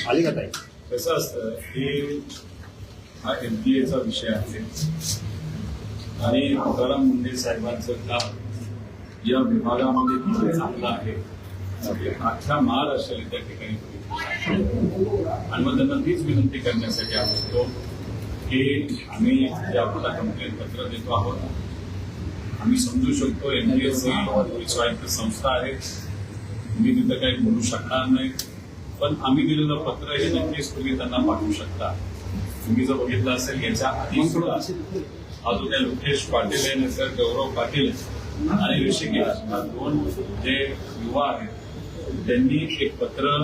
आली का ताई? कसं असतं की हा MPAचा विषय आहे आणि तुकाराम मुंडे साहेबांचं काम या विभागामध्ये किती चांगलं आहे अख्ख्या महाराष्ट्राला त्या ठिकाणी आणि मग त्यांना तीच विनंती करण्यासाठी आम्ही होतो की आम्ही जे आपल्याला कंप्लेंट पत्र देतो आहोत. आम्ही समजू शकतो MPSC स्वायत्त संस्था आहे, मी तिथं काही बोलू शकणार नाही, पण आम्ही दिलेलं पत्र हे नक्कीच तुम्ही त्यांना पाठवू शकता. तुम्ही जर बघितलं असेल याच्या आधी सुद्धा अजून लोकेश पाटील आहे, नंतर गौरव पाटील आणि ऋषिकेश दोन जे युवा आहेत त्यांनी एक पत्र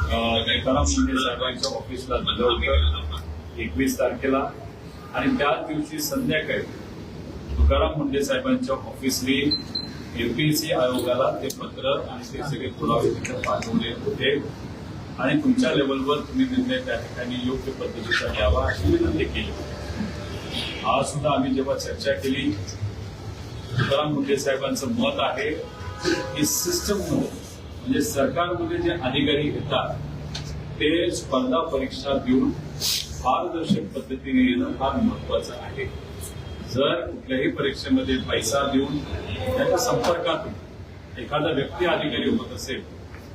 तुकाराम मुंडे साहेबांच्या ऑफिसला दिलं होतं 21 तारखेला आणि त्याच दिवशी संध्याकाळी तुकाराम मुंडे साहेबांच्या ऑफिसने MPSC आयोगाला ते पत्र आणि ते सगळे पुरावे तिथे पाठवले होते आणि तुमच्या लेवलवर तुम्ही निर्णय त्या ठिकाणी योग्य पद्धतीचा घ्यावा अशी विनंती केली. आज सुद्धा आम्ही जेव्हा चर्चा केली तुकाराम मुंडे साहेबांचं मत आहे की सिस्टममध्ये म्हणजे सरकारमध्ये जे अधिकारी येतात ते स्पर्धा परीक्षा देऊन पारदर्शक पद्धतीने येणं फार महत्वाचं आहे. जर कुठल्याही परीक्षेमध्ये पैसा देऊन त्याच्या संपर्कातून एखादा व्यक्ती अधिकारी होत असेल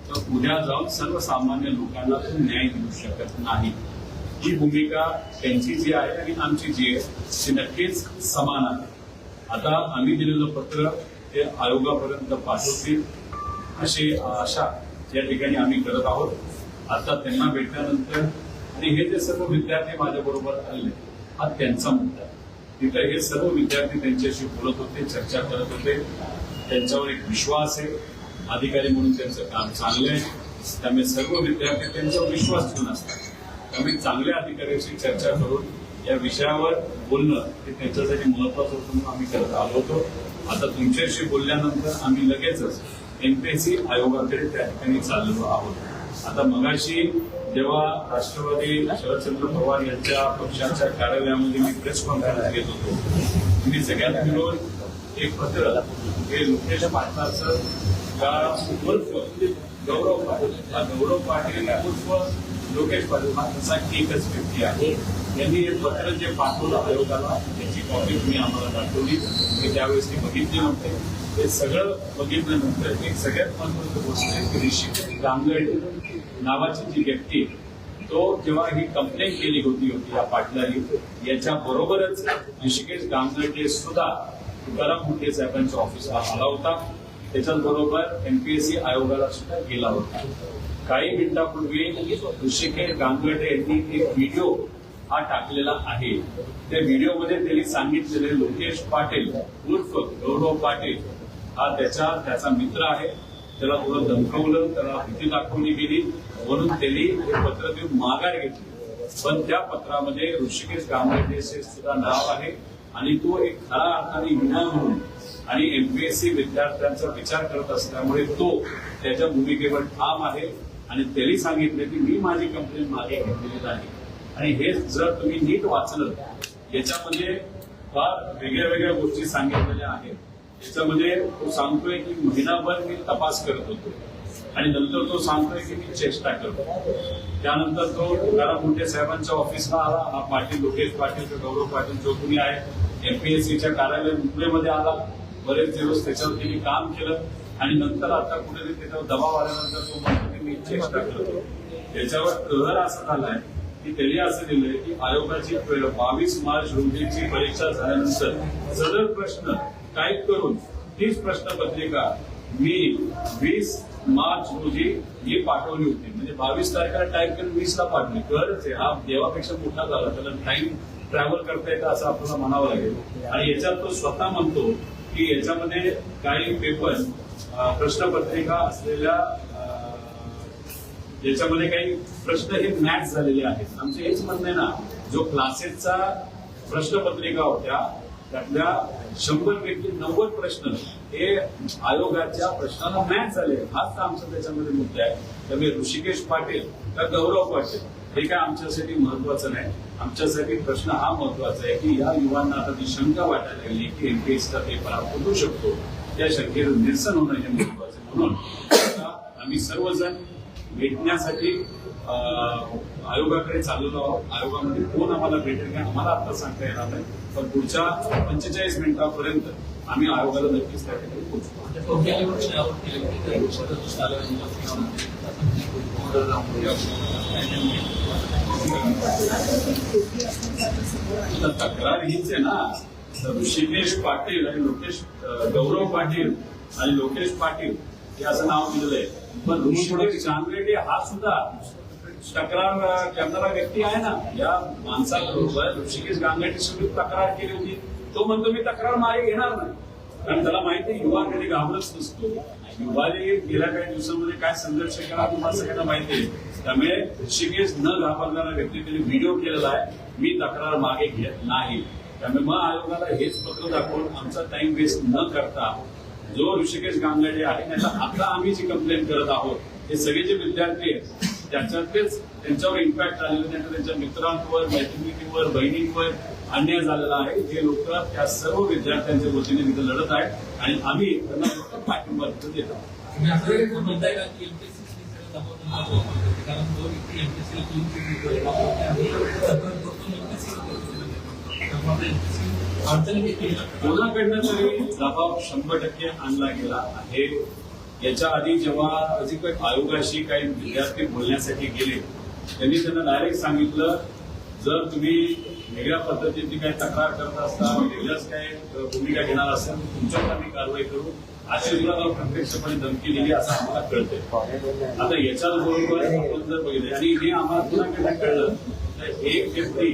तर उद्या जाऊन सर्वसामान्य लोकांना तो न्याय देऊ शकत नाही. ही भूमिका त्यांची जी आहे आणि आमची जी आहे ती नक्कीच समान आहे. आता आम्ही दिलेलं पत्र ते आयोगापर्यंत पाठवतील अशी आशा या ठिकाणी आम्ही करत आहोत. आता त्यांना भेटल्यानंतर आणि हे जे सर्व विद्यार्थी माझ्याबरोबर आले हा त्यांचा मुद्दा. तिथे हे सर्व विद्यार्थी त्यांच्याशी बोलत होते, चर्चा करत होते, त्यांच्यावर एक विश्वास आहे, अधिकारी म्हणून त्यांचं काम चांगलं आहे, त्यामुळे सर्व विद्यार्थी त्यांच्यावर विश्वास ठेवून असतात. त्यामुळे चांगल्या अधिकाऱ्यांशी चर्चा करून या विषयावर बोलणं हे त्यांच्यासाठी महत्वाचं होतं म्हणून आम्ही करत आलो होतो. आता तुमच्याशी बोलल्यानंतर आम्ही लगेचच MPSC आयोगाकडे त्या ठिकाणी चाललेलो आहोत. आता मगाशी जेव्हा राष्ट्रवादी शरदचंद्र पवार यांच्या पक्षाच्या कार्यालयामध्ये मी प्रेस कॉन्फरन्स घेत होतो, मी सगळ्यात मिळून एक पत्र हे लोकेश पाटलाचं उर्फ गौरव पाटील, हा गौरव पाटील उर्फ लोकेश पाटील हा तसा एकच व्यक्ती आहे. यांनी हे पत्र जे पाठवलं आयोगाला त्याची कॉपी तुम्ही आम्हाला दाखवली, मी त्यावेळेस ती बघितली नव्हते. हे सगळं बघितल्यानंतर एक सगळ्यात महत्वाची गोष्ट आहे की ऋषिकेश गांगर्डे नावाची जी व्यक्ती तो जेव्हा ही कंप्लेंट केली होती या पाटलांनी याच्या बरोबरच ऋषिकेश गांगर्डे सुद्धा तुकाराम मुंडे साहेबांच्या ऑफिसला आला होता. त्याच्याबरोबर MPSC आयोगाला सुद्धा गेला होता. काही मिनिटांपूर्वी ऋषिकेश गांगर्डे यांनी एक व्हिडिओ हा टाकलेला आहे. त्या व्हिडिओमध्ये त्यांनी सांगितलेले लोकेश पाटील उर्फ गौरव पाटील हा त्याचा मित्र आहे, त्याला थोडं धमकवलं, त्याला भीती दाखवली गेली म्हणून त्यांनी हे पत्र देऊन माघार घेतली. पण त्या पत्रामध्ये ऋषिकेश गांगर्डेचे सुद्धा नाव आहे आणि तो एक खरा अर्थाने युवा म्हणून आणि MPSC विद्यार्थ्यांचा विचार करत असल्यामुळे तो त्याच्या भूमिकेवर ठाम आहे आणि त्यांनी सांगितलं की मी माझी कंप्लेंट मागे घेतलेली नाही. आणि हे जर तुम्ही नीट वाचलं याच्यामध्ये फार वेगळ्या वेगळ्या गोष्टी सांगितलेल्या आहेत. याच्यामध्ये तो सांगतोय की महिनाभर मी तपास करत होतो आणि नंतर तो सांगतोय की मी चेष्टा करतो. त्यानंतर तो तुकाराम मुंडे साहेबांच्या ऑफिसला आला, हा पाटील लोकेश पाटील गौरव पाटील जो कुणी आहे MPSCच्या कार्यालय मुंबईमध्ये आला, बरेच दिवस त्याच्यावर त्यांनी काम केलं आणि नंतर आता कुठेतरी त्याच्यावर दबाव आल्यानंतर तो म्हणतो की मी चेष्टा करतो. त्याच्यावर प्रहर असं झालाय की त्यांनी असं दिलंय की आयोगाची 22 मार्च रोजीची परीक्षा झाल्यानंतर सदर प्रश्न टाईप करून तीच प्रश्नपत्रिका मी 20 मार्च रोजी ही पाठवली होती. म्हणजे 22 तारखेला टाईप करून 20ला पाठवली. खरंच आहे, हा देवापेक्षा मोठा झाला, त्याला टाइम ट्रॅव्हल करता येतं असं आपल्याला म्हणावं लागेल. आणि याच्यात तो स्वतः म्हणतो की याच्यामध्ये काही पेपर प्रश्नपत्रिका असलेल्या याच्यामध्ये काही प्रश्न हे मॅच झालेले आहेत. आमचं हेच म्हणणं आहे ना, जो क्लासेसचा प्रश्नपत्रिका होत्या त्यातल्या 100 पैकी 90 प्रश्न हे आयोगाच्या प्रश्नाला मॅच झाले. हाच आमचा त्याच्यामध्ये मुद्दा आहे. त्यामुळे ऋषिकेश पाटील का गौरव पाटील हे काय आमच्यासाठी महत्वाचं नाही. आमच्यासाठी प्रश्न हा महत्वाचा आहे की या युवांना आता ती शंका वाटायला लागली की MPSCचा पेपर हा फुटू शकतो, त्या शंकेचं निरसन होणं हे महत्वाचं. म्हणून आम्ही सर्वजण भेटण्यासाठी आयोगाकडे चाललेलो आहोत. आयोगामध्ये कोण आम्हाला भेटेल का आम्हाला आता सांगता येणार नाही, पण पुढच्या 45 मिनिटांपर्यंत आम्ही आयोगाला नक्कीच त्या ठिकाणी पोहोचतो. तक्रार हीच आहे ना. ऋषिकेश पाटील आणि गौरव पाटील आणि लोकेश पाटील हे असं नाव दिलेलं आहे, पण ऋषिकेश गांगेडे हा सुद्धा तक्रार करणारा व्यक्ती आहे ना. या माणसाबरोबर ऋषिकेश गांगेडे सुद्धा तक्रार केली होती. तो म्हणतो मी तक्रार मागे घेणार नाही, कारण त्याला माहिती आहे युवा कधी घाबरच नसतो. युवाने गेल्या काही दिवसांमध्ये काय संघर्ष केला तुम्हाला सगळ्यांना माहिती आहे. त्यामुळे ऋषिकेश न घाबरणारा व्यक्ती त्यांनी व्हिडिओ केलेला आहे, मी तक्रार मागे घेत नाही. त्यामुळे मग आयोगाला हेच पत्र दाखवून आमचा टाइम वेस्ट न करता जो ऋषिकेश गांगेडे आहे त्याचा आता आम्ही जी कंप्लेंट करत आहोत हे सगळे जे विद्यार्थी आहेत त्याच्यातलेच त्यांच्यावर इम्पॅक्ट झालेलं नाही, त्यांच्या मित्रांवर, मैत्रिणींवर, बहिणींवर अन्याय झालेला आहे. जे लोक त्या सर्व विद्यार्थ्यांच्या वतीने तिथे लढत आहेत आणि आम्ही त्यांना पाठिंबा देत आहोत. कोणाकडनं तरी दबाव 100% आणला गेला आहे. याच्या आधी जेव्हा आयोगाशी काही विद्यार्थी बोलण्यासाठी गेले त्यांनी त्यांना डायरेक्ट सांगितलं, जर तुम्ही वेगळ्या पद्धतीने काही तक्रार करत असता, वेगळ्याच काही भूमिका घेणार असाल तर तुमच्यावर आम्ही कारवाई करू, अशी सुद्धा प्रत्यक्षपणे धमकी दिली असं आम्हाला कळतंय. आता याच्याच बरोबर आपण जर बघितलं आणि हे आम्हाला कोणाकडे कळलं तर एक व्यक्ती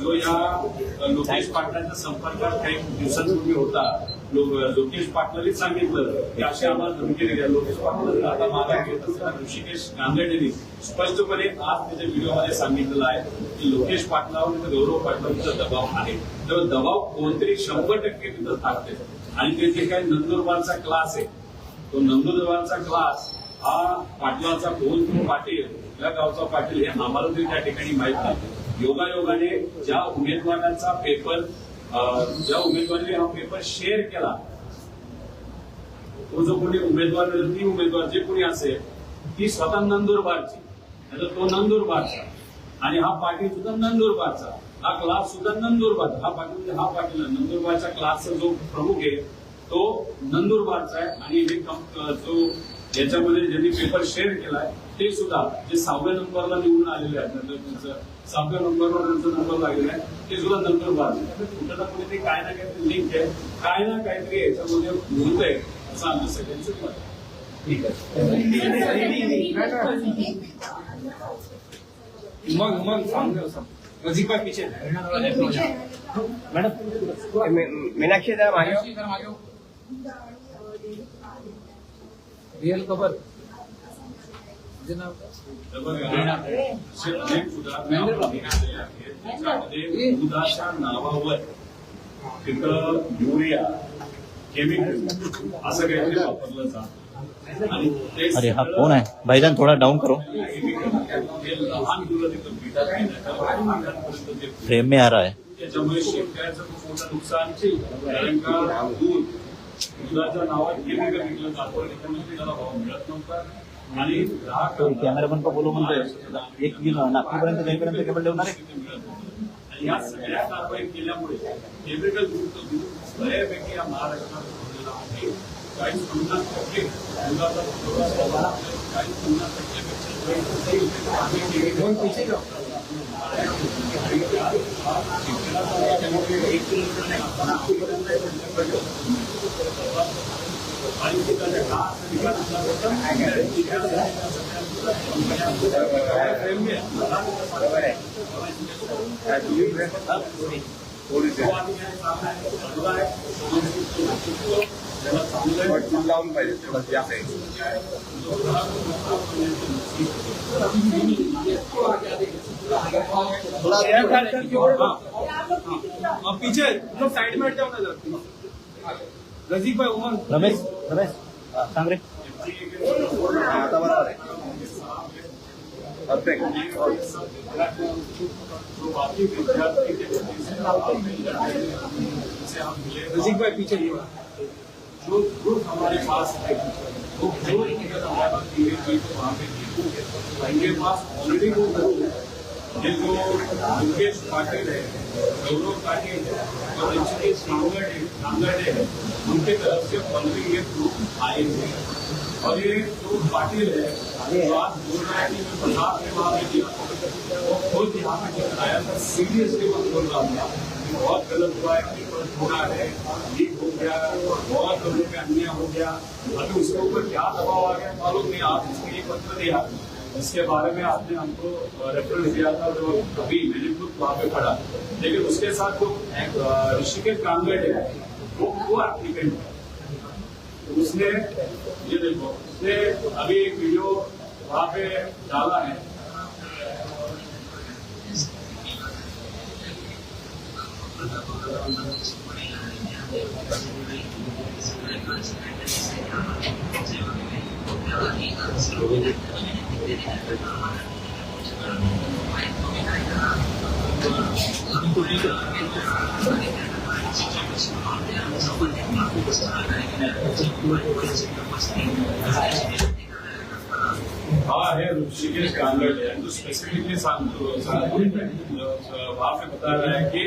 जो या लोकेश पाटलांच्या संपर्कात काही दिवसांपूर्वी होता, लोकेश पाटलांनीच सांगितलं की अशी आम्हाला धमकी दिली. लोकेश पाटील आता मागा घेत असताना ऋषिकेश गांगेडेंनी स्पष्टपणे आज त्याच्या व्हिडिओमध्ये सांगितलेलं आहे की लोकेश पाटलावर गौरव पाटलांचा दबाव आहे. तर दबाव कोणतरी 100% तिथं टाकते. आणि ते जे काही नंदुरबारचा क्लास आहे तो नंदुरबारचा क्लास हा पाटलाचा कोण पाटील या गावचा पाटील हे आम्हाला तरी त्या ठिकाणी माहित नाही. योगायोगाने ज्या उमेदवारांचा पेपर ज्या उमेदवाराने हा पेपर शेअर केला तो जो कोणी उमेदवार ती उमेदवार जे कोणी असेल ती स्वतः नंदुरबारची, तो नंदुरबारचा आणि हा पाटील सुद्धा नंदुरबारचा, हा क्लास सुद्धा नंदुरबारचा. हा पाटील नंदुरबारच्या क्लासचा जो प्रमुख आहे तो नंदुरबारचा आहे. आणि हे जो याच्यामध्ये ज्यांनी पेपर शेअर केलाय ते सुद्धा जे 6व्या नंबरला निवडून आलेले आहेत, त्यांचं 6व्या नंबरवर त्यांचा नंबर लागलेला आहे ते सुद्धा नंदुरबार. कुठं ना कुठेतरी काय ना काहीतरी लिंक आहे, काय ना काहीतरी याच्यामध्ये होतंय असं आमचं सगळ्यांचं मत आहे. ठीक आहे. मग वजीफा पीछे मैडम मीनाक्षी रियल खबर दुधाच्या नावावर तिथं युरिया केमिकल असं काहीतरी वापरलं जातं. अरे हा कौन है भाईजान, थोड़ा डाउन करो, लहान मुलं तिथं पितात, फ्रेम में आ रहा है. त्याच्यामुळे शेतकऱ्याचं खूप मोठं नुकसान, कारण का दुधाच्या नावात केमिकल विकलं जातं, त्याच्यामध्ये त्याला भाव मिळत नव्हता. आणि कॅमेरामॅन को बोलो म्हणजे 1 किलो नागपूरपर्यंत जाईपर्यंत केबल ठेवणार आहे. आणि या सगळ्या कारवाई केल्यामुळे केमिकल युक्त दूध बऱ्यापैकी या महाराष्ट्रात ठेवलेला आहे. काही 50% दुधाचा पुरवठा, काही 50% डाऊन पाहिजे. पीछे लोग साइड में हट जाओ ना जरा. रजीक भाई, उमर, रमेश सांग रे. आता बरोबर आहे. रजीक भाई पीछे जो ग्रुप हमारे पास है वो ग्रुप वहाँ पे उनके पास ऑलरेडी वो ये जो मुकेश पाटिल है, गौरव पाटिल है और ऋषिकेश कांगड़े है, उनके तरफ से ऑलरेडी ये प्रूफ आए थे। और ये जो पाटिल है बात बोल रहा है कि मैं प्रसाद के वहां में दिया, वो खुद यहाँ पे जब आया था सीरियसली वो बोल रहा था बहुत गलत हुआ है, पेपर थोड़ा है, लीक हो गया, बहुत लोगों पे अन्याय हो गया। अभी उसके ऊपर क्या दबाव आ गया मालूम नहीं। आप इसके एक पत्र दिया इसके बारे में आपने हमको रेफरेंस दिया था, जो अभी मैंने खुद वहाँ पे पढ़ा, लेकिन उसके साथ जो ऋषिकेश कांगड़ है वो एप्लीकेंट है। उसने ये देखो, उसने अभी एक वीडियो वहाँ पे डाला है। हाँ है ऋषिकेश कांगड़ है, तो स्पेसिफिकली वहाँ पे बता रहा है कि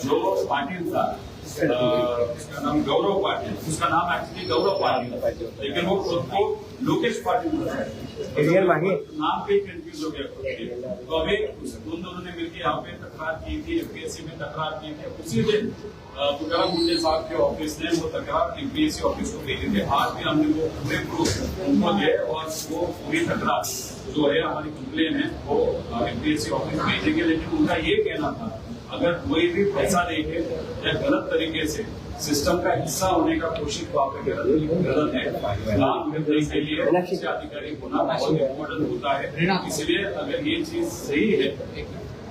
जो पाटिल था उसका नाम गौरव पाटिल, उसका नाम एक्चुअली गौरव पाटिल, लेकिन वो खुद को लोकेश पाटिल नाम पे कंफ्यूज हो गया। तो अभी उन दोनों ने मिलकर यहाँ पे तकरार की थी, एमपीएससी में तकरार की थी। उसी दिन तुकाराम मुंडे साहब के ऑफिस ने वो तकरार एमपीएससी ऑफिस को भेजी थी। आज भी हमने वो पूरे प्रूफ उनको दिए और वो पूरी तकरार जो है हमारी कंप्लेन है वो एमपीएससी ऑफिस भेजेंगे। लेकिन उनका ये कहना था अगर कोई भी पैसा देके या गलत तरीके से सिस्टम का हिस्सा होने का कोशिश वहाँ पे गलत है। काम करने के लिए अच्छे अधिकारी होना बहुत इम्पोर्टेंट होता है। इसलिए अगर ये चीज सही है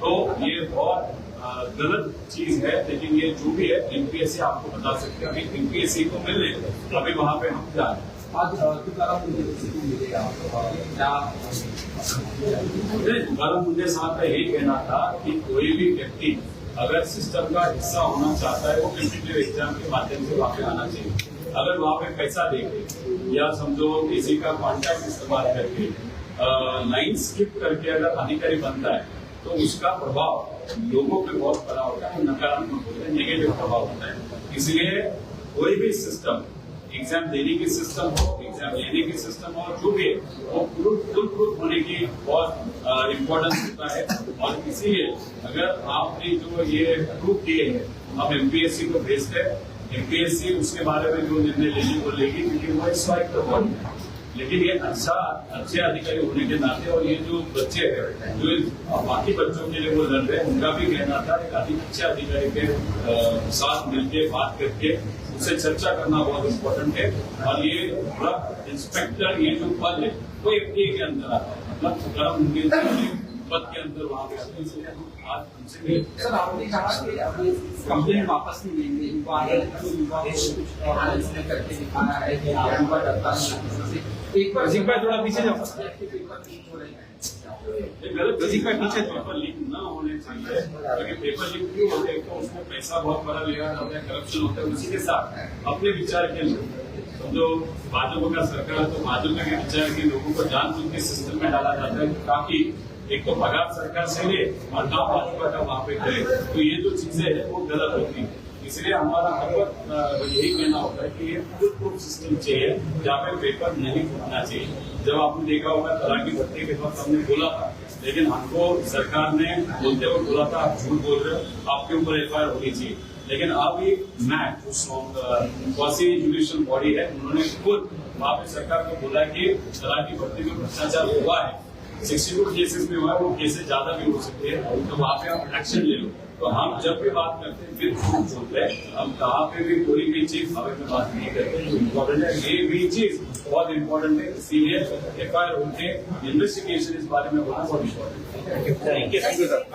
तो ये बहुत गलत चीज है, लेकिन ये जो भी है एमपीएससी आपको बता सकते हैं। अभी एमपीएससी को मिलने अभी वहाँ पे हम जा रहे हैं। तुकाराम मुंडे साहब का यही कहना था कि कोई भी व्यक्ति अगर सिस्टम का हिस्सा होना चाहता है वो कॉम्पिटिटिव एग्जाम के माध्यम से वहाँ पे आना चाहिए। अगर वहाँ पे पैसा देके या समझो किसी का कॉन्टैक्ट इस्तेमाल करके लाइन स्किप करके अगर अधिकारी बनता है तो उसका प्रभाव लोगों पे बहुत बड़ा होता है, नकारात्मक होता है, नेगेटिव प्रभाव होता है। इसलिए कोई भी सिस्टम, एग्जाम देने की सिस्टम हो, एग्जाम लेने की सिस्टम हो, जो भी है वो फुल होने की बहुत इम्पोर्टेंस होता है। और इसीलिए अगर आपने जो ये प्रूफ दिए हैं हम एमपीएससी को भेजते हैं, एमपीएससी उसके बारे में जो निर्णय लेने को लेगी, क्योंकि वो स्वायत्त बॉडी है। लेकिन ये अच्छे अधिकारी होने के नाते और ये जो बच्चे हैं जो बाकी बच्चों के लिए वो लड़ रहे हैं, उनका भी कहना था एक अच्छे अधिकारी के साथ मिलकर बात करके उससे चर्चा करना बहुत इम्पोर्टेंट है। और ये पूरा इंस्पेक्टर ये जो पद है वो एफडीए के अंदर आता है, मतलब तुकाराम मुंडे पद के अंदर वहाँ पे आते हैं। इसलिए हम आज उनसे सर आपने कहा कि अभी कंप्लेन वापस नहीं लेंगे, युवा करके दिखाया है कि युवा डरता है। एक बार थोड़ा पीछे जाओ, पीछे पेपर लीक न होने चाहिए, क्योंकि पेपर लीक क्यों होते हैं तो उसमें पैसा बहुत बड़ा लेगा होता है, करप्शन होता है। उसी के साथ अपने विचार के लिए जो भाजपा का सरकार है तो भाजपा के विचार के लोगों को जानबूझ के सिस्टम में डाला जाता है ताकि एक तो पगार सरकार से ले और काम भाजपा का वहां पे करे। तो ये जो चीजें है वो गलत होती है। इसलिए हमारा हर वक्त यही कहना होता है कि ये फुल प्रूफ सिस्टम चाहिए जहाँ पे पेपर नहीं फूटना चाहिए। जब आपने देखा होगा तलाक की भर्ती के वक्त हमने बोला था, लेकिन हमको सरकार ने बोलते हुए बोला था आप झूठ बोल रहे हो, आपके ऊपर एफआईआर होनी चाहिए। लेकिन अब ये मैट क्वासी जुडिशियल बॉडी है, उन्होंने खुद वहाँ पे सरकार को बोला कि तलाक की भर्ती में भ्रष्टाचार हुआ है, 62 केसेस में हुआ है, वो केसेस ज्यादा भी हो सकते हैं, तो वहाँ पे आप एक्शन ले लो। तो हम जब भी बात करते हैं फिर झूठ बोलते हैं, हम कहाँ पे भी कोई भी चीज हमें में बात नहीं करते। इम्पोर्टेंट है, ये भी चीज बहुत इम्पोर्टेंट है। इसीलिए एफआईआर होते इन्वेस्टिगेशन इस बारे में बहुत इम्पोर्टेंट है।